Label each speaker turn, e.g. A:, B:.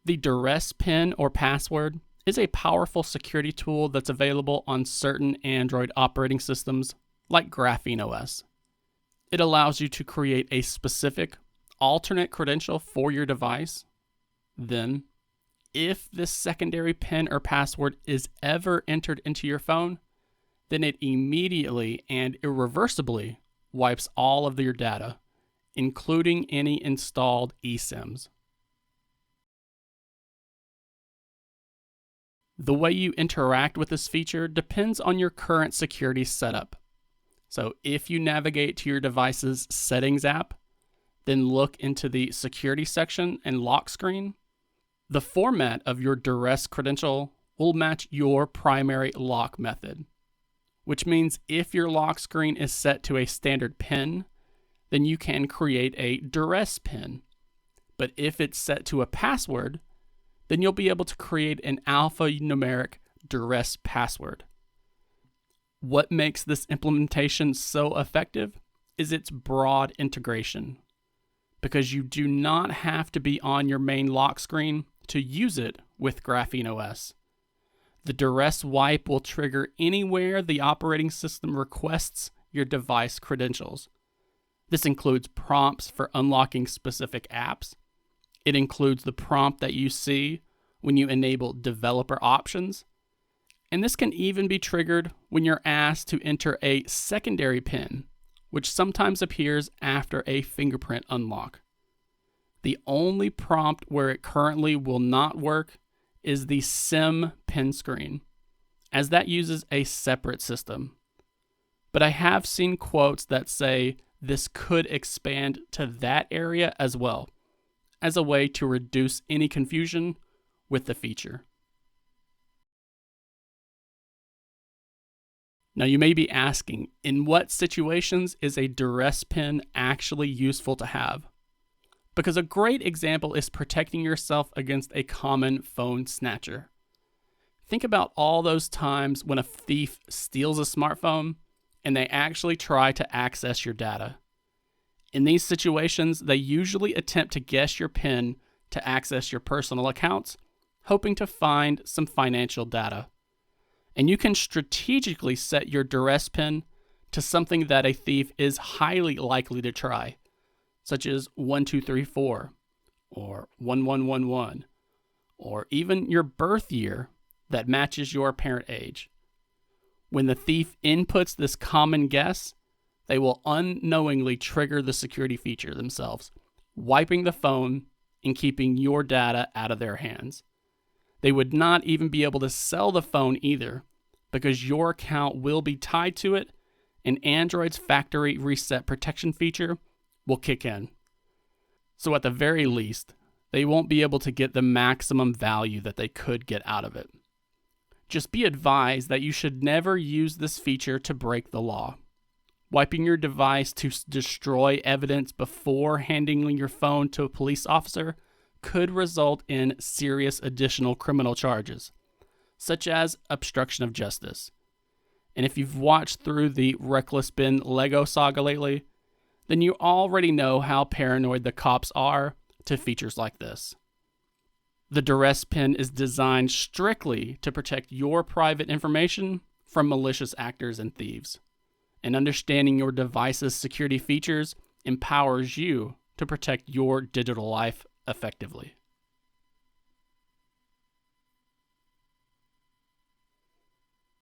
A: The Duress PIN or password is a powerful security tool that's available on certain Android operating systems like GrapheneOS. It allows you to create a specific alternate credential for your device. Then, if this secondary PIN or password is ever entered into your phone, then it immediately and irreversibly wipes all of your data, including any installed eSIMs. The way you interact with this feature depends on your current security setup. So if you navigate to your device's Settings app, then look into the Security section and lock screen, the format of your Duress credential will match your primary lock method, which means if your lock screen is set to a standard PIN, then you can create a Duress PIN. But if it's set to a password, then you'll be able to create an alphanumeric Duress password. What makes this implementation so effective is its broad integration, because you do not have to be on your main lock screen to use it with GrapheneOS. The Duress wipe will trigger anywhere the operating system requests your device credentials. This includes prompts for unlocking specific apps. It includes the prompt that you see when you enable developer options. And this can even be triggered when you're asked to enter a secondary PIN, which sometimes appears after a fingerprint unlock. The only prompt where it currently will not work is the SIM PIN screen, as that uses a separate system. But I have seen quotes that say this could expand to that area as well, as a way to reduce any confusion with the feature. Now you may be asking, in what situations is a Duress PIN actually useful to have? Because a great example is protecting yourself against a common phone snatcher. Think about all those times when a thief steals a smartphone and they actually try to access your data. In these situations, they usually attempt to guess your PIN to access your personal accounts, hoping to find some financial data. And you can strategically set your Duress PIN to something that a thief is highly likely to try, such as 1234 or 1111, or even your birth year that matches your parent age. When the thief inputs this common guess, they will unknowingly trigger the security feature themselves, wiping the phone and keeping your data out of their hands. They would not even be able to sell the phone either, because your account will be tied to it, and Android's factory reset protection feature will kick in. So at the very least, they won't be able to get the maximum value that they could get out of it. Just be advised that you should never use this feature to break the law. Wiping your device to destroy evidence before handing your phone to a police officer could result in serious additional criminal charges, such as obstruction of justice. And if you've watched through the Reckless Bin Lego saga lately, then you already know how paranoid the cops are to features like this. The Duress PIN is designed strictly to protect your private information from malicious actors and thieves. And understanding your device's security features empowers you to protect your digital life effectively.